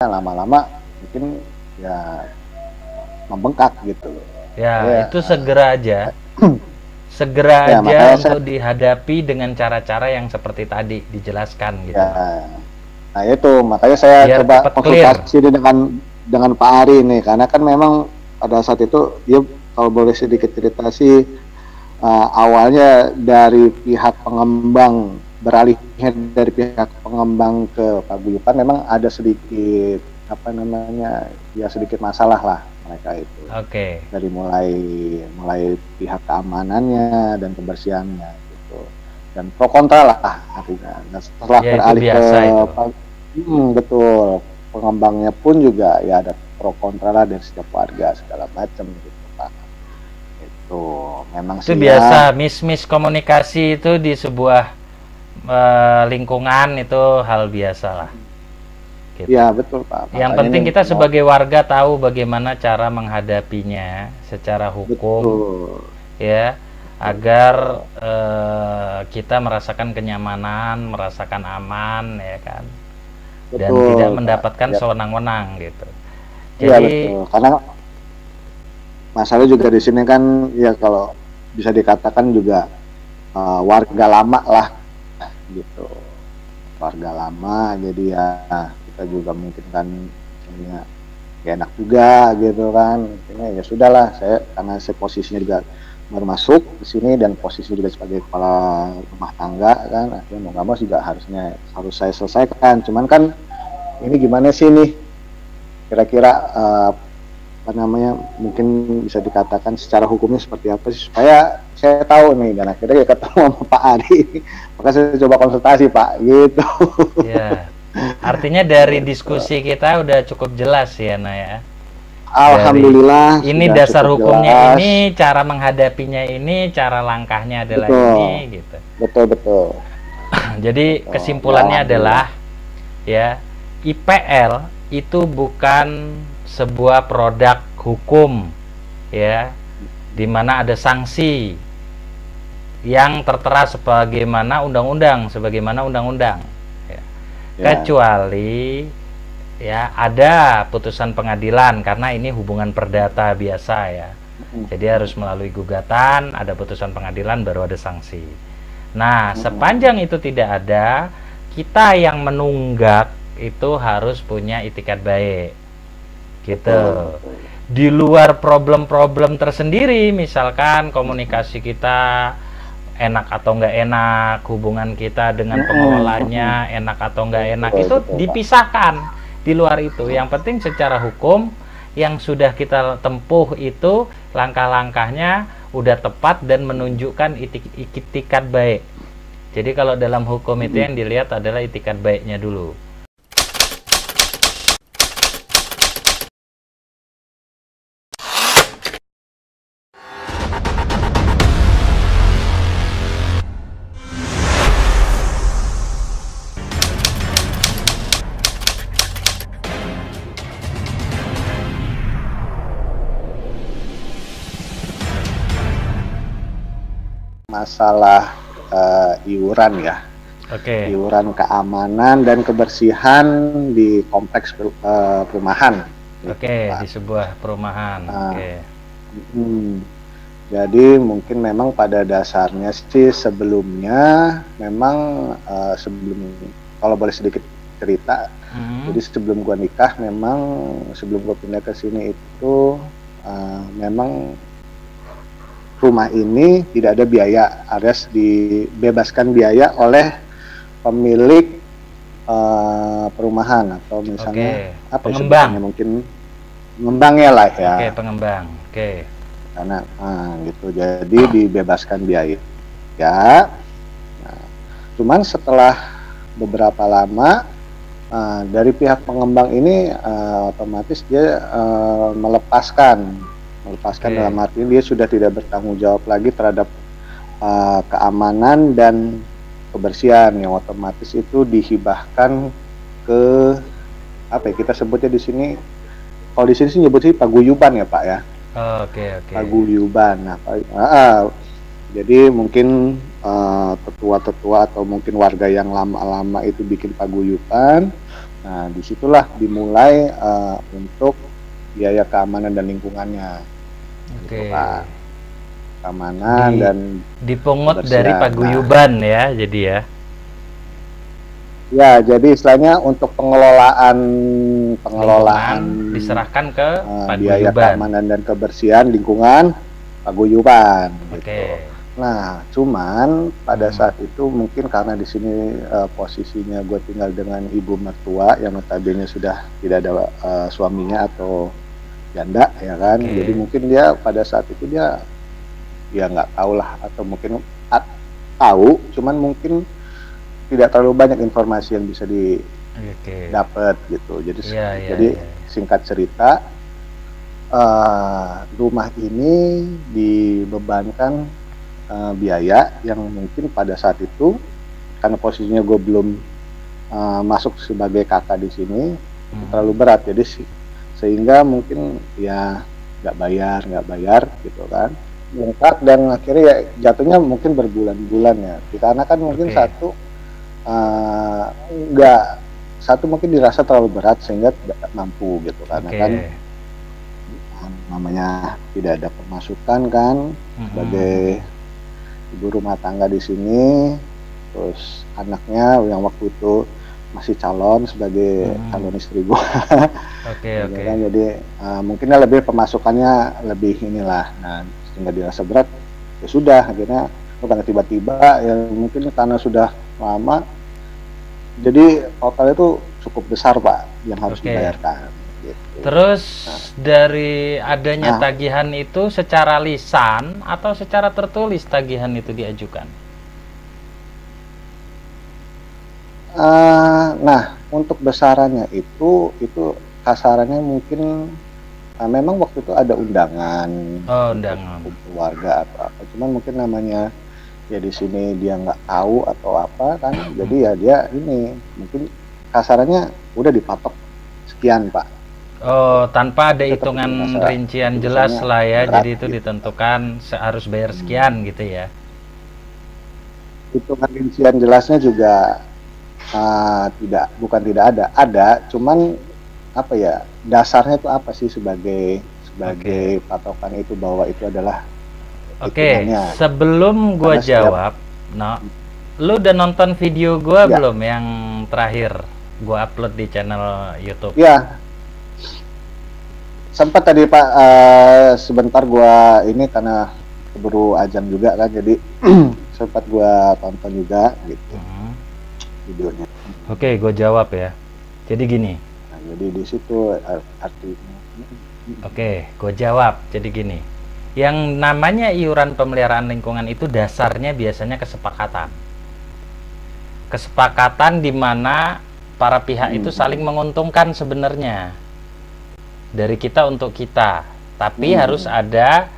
lama-lama mungkin ya membengkak gitu. Ya, itu segera aja. Segera Ya, aja untuk dihadapi dengan cara-cara yang seperti tadi dijelaskan gitu. Ya. Nah, itu makanya saya Biar coba cepat konsultasi dengan Pak Ari nih, karena kan memang pada saat itu dia, kalau boleh sedikit cerita sih, awalnya dari pihak pengembang, beralihnya dari pihak pengembang ke paguyuban memang ada sedikit apa namanya ya sedikit masalah lah mereka itu. Oke. Dari mulai pihak keamanannya dan kebersihannya gitu, dan pro kontra lah artinya. Nah, setelah Ya, beralih ke betul. pengembangnya pun juga ya ada pro kontra lah dari setiap warga segala macam gitu Pak. Itu memang itu biasa miskomunikasi itu di sebuah lingkungan, itu hal biasa lah. Gitu. Ya betul Pak. Yang penting kita sebagai warga tahu bagaimana cara menghadapinya secara hukum. Betul. Ya, agar kita merasakan kenyamanan, merasakan aman, ya kan. Dan tidak mendapatkan sewenang-wenang gitu. Iya betul. Karena masalah juga di sini kan ya kalau bisa dikatakan juga warga lama lah gitu. Warga lama, jadi ya kita juga mungkin kan ya enak juga gitu kan. Ini ya sudahlah, karena saya posisinya juga baru masuk di sini dan posisi juga sebagai kepala rumah tangga kan, akhirnya mau nggak mau juga harus saya selesaikan. Cuman kan ini gimana sih nih kira-kira apa namanya, mungkin bisa dikatakan secara hukumnya seperti apa sih supaya saya tahu nih, dan akhirnya ketemu sama Pak Ari. Maka saya coba konsultasi Pak gitu. Ya, artinya dari diskusi kita udah cukup jelas ya Naya. Alhamdulillah. Ini dasar hukumnya jelas. Ini cara menghadapinya, ini cara langkahnya adalah ini gitu. Betul. Jadi kesimpulannya adalah ya, IPL itu bukan sebuah produk hukum ya, dimana ada sanksi yang tertera sebagaimana undang-undang ya. Kecuali ya ada putusan pengadilan, karena ini hubungan perdata biasa ya. Jadi harus melalui gugatan, ada putusan pengadilan, baru ada sanksi. Nah, sepanjang itu tidak ada, kita yang menunggak itu harus punya itikat baik gitu. Di luar problem-problem tersendiri, misalkan komunikasi kita enak atau nggak enak, hubungan kita dengan pengelolanya enak atau nggak enak, itu dipisahkan di luar itu. Yang penting secara hukum yang sudah kita tempuh itu langkah-langkahnya udah tepat dan menunjukkan itikat baik. Jadi kalau dalam hukum itu yang dilihat adalah itikat baiknya dulu. Masalah iuran ya. Iuran keamanan dan kebersihan di kompleks perumahan. Di sebuah perumahan. Jadi mungkin memang pada dasarnya sih sebelumnya memang sebelum, kalau boleh sedikit cerita, jadi sebelum gua nikah memang sebelum gua pindah ke sini itu memang rumah ini tidak ada biaya, alias dibebaskan biaya oleh pemilik perumahan atau misalnya pengembang, mungkin pengembangnya lah ya. Pengembang. Karena gitu, jadi dibebaskan biaya. Ya. Nah, cuman setelah beberapa lama dari pihak pengembang ini otomatis dia melepaskan dalam arti dia sudah tidak bertanggung jawab lagi terhadap keamanan dan kebersihan, yang otomatis itu dihibahkan ke apa ya, kita sebutnya di sini, kalau di sini sih nyebutnya paguyuban ya Pak ya. Paguyuban. Nah, jadi mungkin tetua-tetua atau mungkin warga yang lama-lama itu bikin paguyuban, Nah, disitulah dimulai untuk biaya keamanan dan lingkungannya. Oke. Gitu, Pak. Keamanan dan dipungut kebersihan. dari paguyuban ya, jadi ya. Ya, jadi istilahnya untuk pengelolaan diserahkan ke biaya paguyuban. keamanan dan kebersihan lingkungan paguyuban. Oke. Gitu. Nah, cuman pada saat itu mungkin karena di sini posisinya gue tinggal dengan ibu mertua yang notabene sudah tidak ada suaminya atau janda, ya kan. Jadi mungkin dia pada saat itu dia nggak tahu lah, atau mungkin tahu, cuman mungkin tidak terlalu banyak informasi yang bisa didapat gitu. Jadi singkat cerita, rumah ini dibebankan biaya yang mungkin pada saat itu karena posisinya gue belum masuk sebagai kakak di sini terlalu berat, jadi sehingga mungkin ya nggak bayar gitu kan, lengkap, dan akhirnya ya jatuhnya mungkin berbulan-bulan ya, karena kan mungkin satu mungkin dirasa terlalu berat sehingga tidak mampu gitu, karena kan namanya tidak ada pemasukan kan sebagai ibu rumah tangga di sini, terus anaknya yang waktu itu masih calon sebagai calon istri gua. Kan, jadi mungkinnya lebih pemasukannya lebih inilah, nah sehingga dirasa berat, ya sudah akhirnya karena tiba-tiba ya mungkin karena sudah lama, jadi total itu cukup besar Pak yang harus dibayarkan gitu. Terus dari adanya tagihan itu secara lisan atau secara tertulis tagihan itu diajukan? Nah, untuk besarannya itu kasarannya mungkin memang waktu itu ada undangan, keluarga atau apa, cuman mungkin namanya ya di sini dia nggak tahu atau apa kan, jadi ya dia ini mungkin kasarannya udah dipatok sekian Pak. Oh, tanpa ada hitungan rincian jelas lah ya, jadi itu ditentukan harus bayar sekian gitu ya. Hitungan rincian jelasnya juga bukan tidak ada, cuman apa ya, dasarnya itu apa sih sebagai patokan itu bahwa itu adalah sebelum gua jawab, lu udah nonton video gua belum yang terakhir gua upload di channel YouTube? Ya, sempat tadi Pak, sebentar gua ini karena keburu azan juga kan, jadi sempat gua tonton juga gitu videonya. Oke, gua jawab ya. Jadi gini. Nah, jadi di situ artinya. Oke, gua jawab. Jadi gini. Yang namanya iuran pemeliharaan lingkungan itu dasarnya biasanya kesepakatan. Kesepakatan di mana para pihak itu saling menguntungkan sebenarnya. Dari kita untuk kita. Tapi harus ada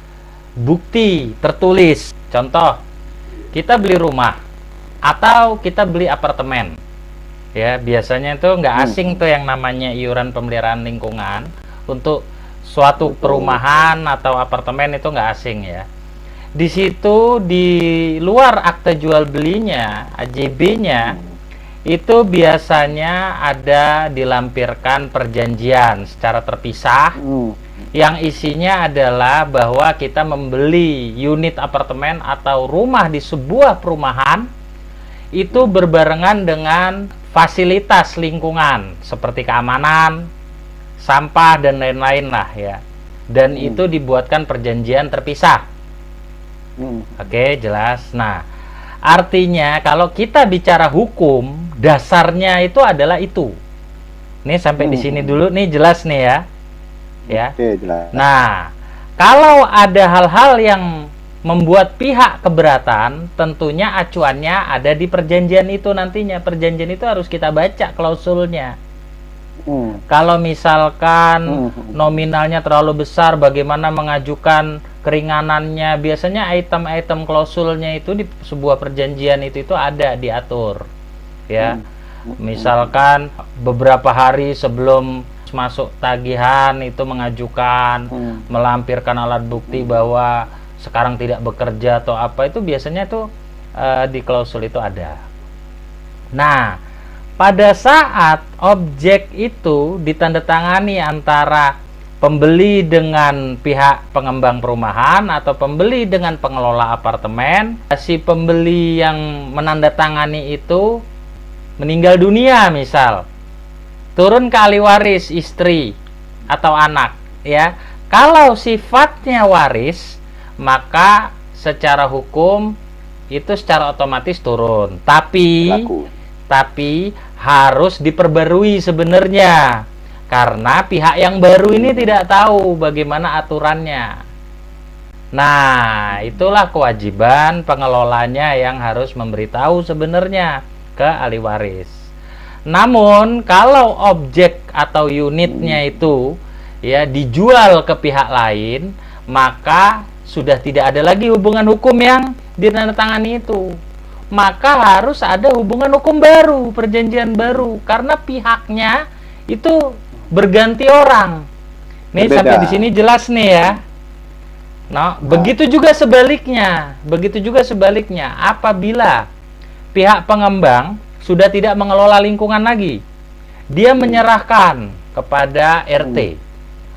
bukti tertulis. Contoh, kita beli rumah atau kita beli apartemen. Ya, biasanya itu nggak asing tuh yang namanya iuran pemeliharaan lingkungan untuk suatu perumahan atau apartemen, itu nggak asing ya. Di situ di luar akte jual belinya, AJB-nya, itu biasanya ada dilampirkan perjanjian secara terpisah yang isinya adalah bahwa kita membeli unit apartemen atau rumah di sebuah perumahan itu berbarengan dengan fasilitas lingkungan seperti keamanan, sampah dan lain-lain lah ya, dan itu dibuatkan perjanjian terpisah. Oke, jelas. Nah, artinya kalau kita bicara hukum, dasarnya itu adalah itu. Nih sampai di sini dulu nih, jelas nih ya. Ya. Oke, jelas. Nah, kalau ada hal-hal yang membuat pihak keberatan, tentunya acuannya ada di perjanjian itu nantinya. Perjanjian itu harus kita baca klausulnya. Kalau misalkan nominalnya terlalu besar, bagaimana mengajukan keringanannya? Biasanya item-item klausulnya itu di sebuah perjanjian itu ada diatur. Ya, misalkan beberapa hari sebelum masuk tagihan itu mengajukan, melampirkan alat bukti bahwa sekarang tidak bekerja atau apa, itu biasanya tuh di klausul itu ada. Nah, pada saat objek itu ditandatangani antara pembeli dengan pihak pengembang perumahan atau pembeli dengan pengelola apartemen, si pembeli yang menandatangani itu meninggal dunia misal, turun ke ahli waris istri atau anak, ya. Kalau sifatnya waris, maka secara hukum itu secara otomatis turun. Tapi harus diperbarui sebenarnya, karena pihak yang baru ini tidak tahu bagaimana aturannya. Nah, itulah kewajiban pengelolanya yang harus memberitahu sebenarnya ke ahli waris. Namun kalau objek atau unitnya itu ya dijual ke pihak lain, maka sudah tidak ada lagi hubungan hukum yang ditandatangani itu. Maka harus ada hubungan hukum baru, perjanjian baru, karena pihaknya itu berganti orang. Nih sampai di sini jelas nih ya. Nah, begitu juga sebaliknya. Begitu juga sebaliknya. Apabila pihak pengembang sudah tidak mengelola lingkungan lagi, dia menyerahkan kepada RT,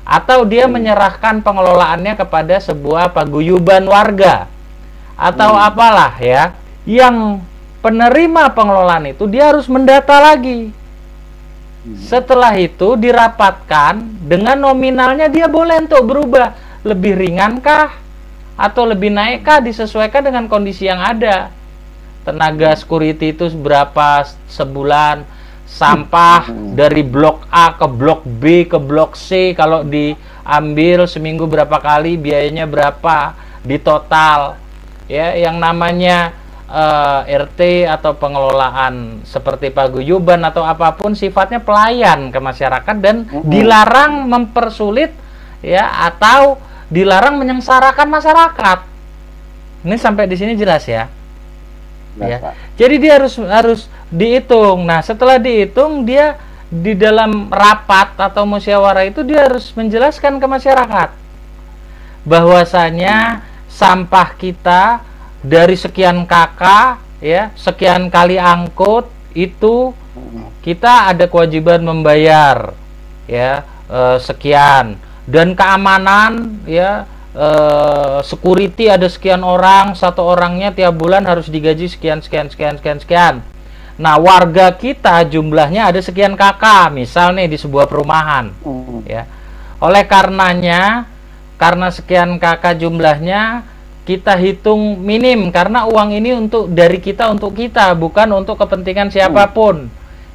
atau dia menyerahkan pengelolaannya kepada sebuah paguyuban warga, atau apalah ya, yang penerima pengelolaan itu dia harus mendata lagi. Setelah itu dirapatkan dengan nominalnya, dia boleh untuk berubah, lebih ringankah atau lebih naikkah, disesuaikan dengan kondisi yang ada. Tenaga security itu berapa sebulan, sampah dari blok A ke blok B ke blok C kalau diambil seminggu berapa kali, biayanya berapa di total. Ya, yang namanya RT atau pengelolaan seperti paguyuban atau apapun sifatnya pelayan ke masyarakat dan dilarang mempersulit ya, atau dilarang menyengsarakan masyarakat. Ini sampai di sini jelas ya. Ya. Jadi dia harus dihitung. Nah, setelah dihitung, dia di dalam rapat atau musyawarah itu dia harus menjelaskan ke masyarakat bahwasanya sampah kita dari sekian kakak ya, sekian kali angkut itu kita ada kewajiban membayar ya sekian, dan keamanan ya, security ada sekian orang, satu orangnya tiap bulan harus digaji sekian. Nah, warga kita jumlahnya ada sekian kakak, misal nih di sebuah perumahan ya. Oleh karenanya, karena sekian kakak jumlahnya, kita hitung minim, karena uang ini dari kita untuk kita, bukan untuk kepentingan siapapun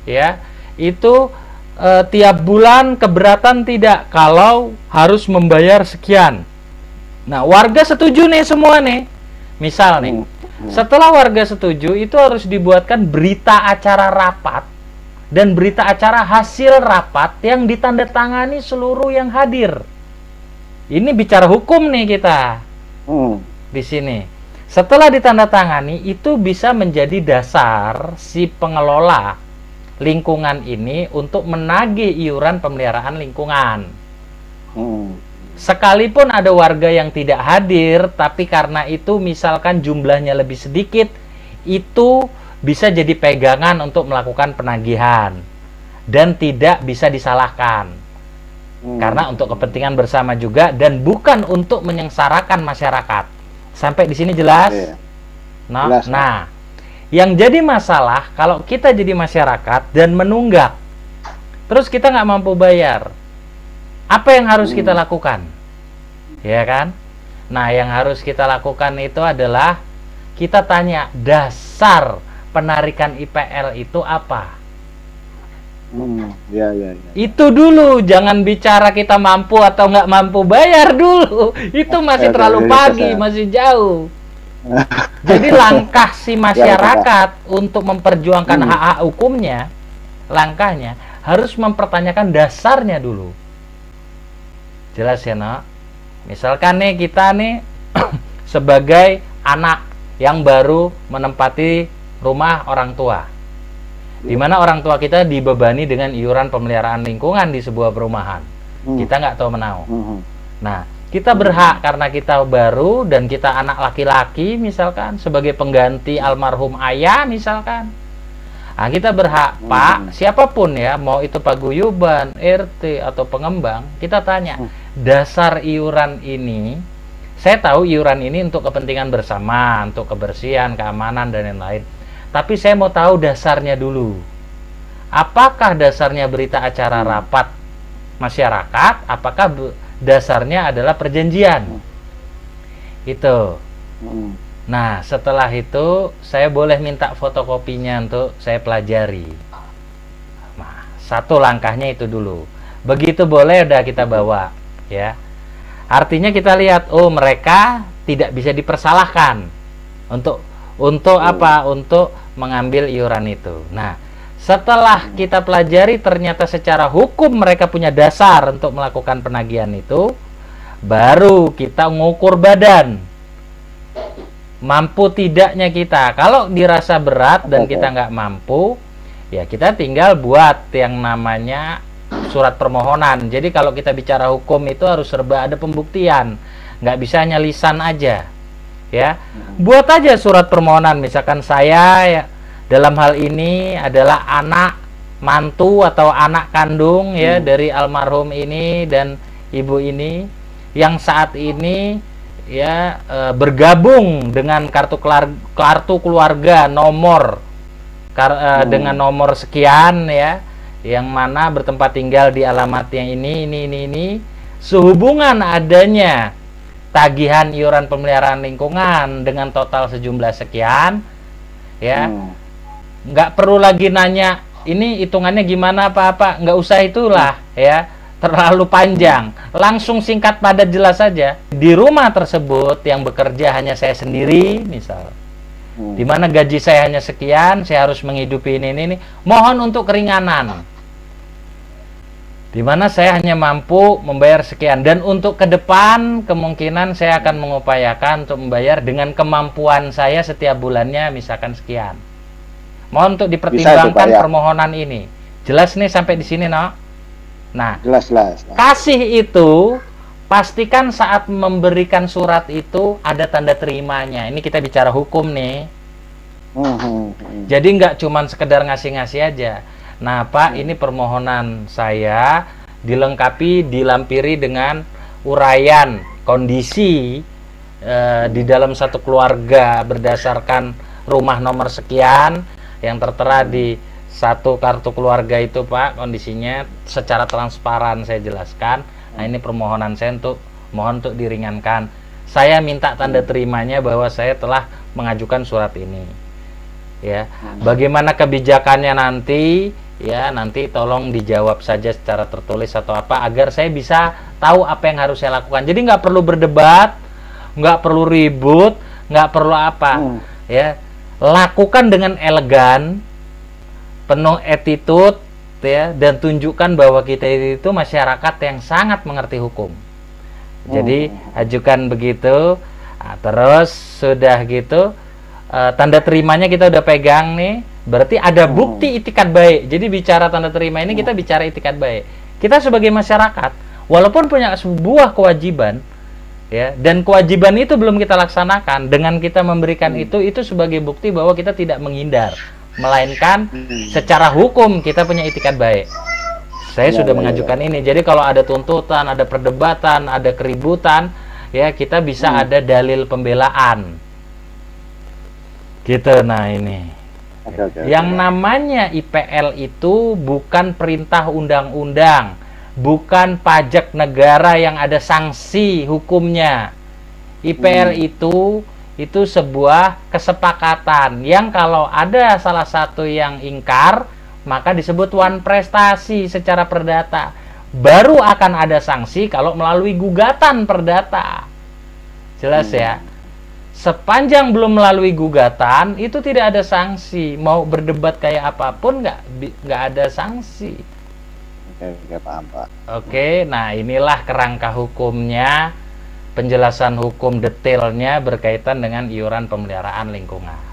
ya. Itu tiap bulan keberatan tidak kalau harus membayar sekian. Nah, warga setuju nih semua nih. Misal nih, setelah warga setuju, itu harus dibuatkan berita acara rapat dan berita acara hasil rapat yang ditandatangani seluruh yang hadir. Ini bicara hukum nih kita. Di sini. Setelah ditandatangani, itu bisa menjadi dasar si pengelola lingkungan ini untuk menagih iuran pemeliharaan lingkungan. Sekalipun ada warga yang tidak hadir, tapi karena itu misalkan jumlahnya lebih sedikit, itu bisa jadi pegangan untuk melakukan penagihan dan tidak bisa disalahkan. Karena untuk kepentingan bersama juga dan bukan untuk menyengsarakan masyarakat. Sampai di sini jelas? Nah, yang jadi masalah kalau kita jadi masyarakat dan menunggak, terus kita nggak mampu bayar, apa yang harus kita lakukan? Ya kan? Nah, yang harus kita lakukan itu adalah kita tanya dasar penarikan IPL itu apa? Itu dulu, jangan bicara kita mampu atau nggak mampu bayar dulu. Itu masih terlalu pagi, masih jauh. Jadi langkah si masyarakat untuk memperjuangkan hak-hak hukumnya, langkahnya harus mempertanyakan dasarnya dulu. Jelas ya, nak? Misalkan nih kita nih sebagai anak yang baru menempati rumah orang tua, di mana orang tua kita dibebani dengan iuran pemeliharaan lingkungan di sebuah perumahan. Kita nggak tahu menau. Nah, kita berhak karena kita baru dan kita anak laki-laki misalkan, sebagai pengganti almarhum ayah misalkan, Nah, kita berhak, Pak, siapapun ya, mau itu paguyuban, RT atau pengembang, kita tanya, dasar iuran ini, saya tahu iuran ini untuk kepentingan bersama, untuk kebersihan, keamanan, dan lain-lain. Tapi saya mau tahu dasarnya dulu. Apakah dasarnya berita acara rapat masyarakat? Apakah dasarnya adalah perjanjian? Itu. Nah, setelah itu saya boleh minta fotokopinya untuk saya pelajari. Nah, satu langkahnya itu dulu. Begitu boleh udah kita bawa, ya. Artinya kita lihat, oh mereka tidak bisa dipersalahkan untuk apa? Untuk mengambil iuran itu. Nah, setelah kita pelajari ternyata secara hukum mereka punya dasar untuk melakukan penagihan itu, baru kita ngukur badan. Mampu tidaknya kita. Kalau dirasa berat dan kita nggak mampu, ya kita tinggal buat yang namanya surat permohonan. Jadi kalau kita bicara hukum itu harus serba ada pembuktian, nggak bisa hanya lisan aja, ya. Buat aja surat permohonan. Misalkan saya ya, dalam hal ini adalah anak mantu atau anak kandung ya dari almarhum ini dan ibu ini yang saat ini ya bergabung dengan kartu keluarga nomor dengan nomor sekian ya, yang mana bertempat tinggal di alamat yang ini sehubungan adanya tagihan iuran pemeliharaan lingkungan dengan total sejumlah sekian ya, nggak perlu lagi nanya ini hitungannya gimana apa nggak usah itulah ya, terlalu panjang, langsung singkat padat jelas saja. Di rumah tersebut yang bekerja hanya saya sendiri, misal, di mana gaji saya hanya sekian, saya harus menghidupi ini. Mohon untuk keringanan, di mana saya hanya mampu membayar sekian, dan untuk ke depan kemungkinan saya akan mengupayakan untuk membayar dengan kemampuan saya setiap bulannya, misalkan sekian. Mohon untuk dipertimbangkan permohonan ini. Jelas nih sampai di sini, no? Nah, jelas. Kasih itu pastikan saat memberikan surat itu ada tanda terimanya. Ini kita bicara hukum nih. Jadi nggak cuman sekedar ngasih-ngasih aja. Nah, Pak, ini permohonan saya dilengkapi, dilampiri dengan uraian kondisi di dalam satu keluarga berdasarkan rumah nomor sekian yang tertera di satu kartu keluarga itu, Pak, kondisinya secara transparan saya jelaskan. Nah, ini permohonan saya mohon untuk diringankan. Saya minta tanda terimanya bahwa saya telah mengajukan surat ini. Ya, bagaimana kebijakannya nanti? Ya, nanti tolong dijawab saja secara tertulis atau apa agar saya bisa tahu apa yang harus saya lakukan. Jadi nggak perlu berdebat, nggak perlu ribut, nggak perlu apa. Ya, lakukan dengan elegan, penuh attitude ya, dan tunjukkan bahwa kita itu masyarakat yang sangat mengerti hukum. Jadi ajukan begitu. Nah, terus sudah gitu tanda terimanya kita udah pegang nih, berarti ada bukti itikat baik. Jadi bicara tanda terima ini kita bicara itikat baik. Kita sebagai masyarakat walaupun punya sebuah kewajiban ya, dan kewajiban itu belum kita laksanakan, dengan kita memberikan itu sebagai bukti bahwa kita tidak menghindar, melainkan secara hukum kita punya itikat baik. Saya sudah mengajukan ini. Jadi kalau ada tuntutan, ada perdebatan, ada keributan, ya kita bisa ada dalil pembelaan. Gitu. Nah, ini. Yang namanya IPL itu bukan perintah undang-undang, bukan pajak negara yang ada sanksi hukumnya. IPL itu sebuah kesepakatan yang kalau ada salah satu yang ingkar, maka disebut wan prestasi secara perdata. Baru akan ada sanksi kalau melalui gugatan perdata. Jelas ya? Sepanjang belum melalui gugatan, itu tidak ada sanksi. Mau berdebat kayak apapun, nggak ada sanksi. Oke, paham, Pak. Oke, nah inilah kerangka hukumnya, penjelasan hukum detailnya berkaitan dengan iuran pemeliharaan lingkungan.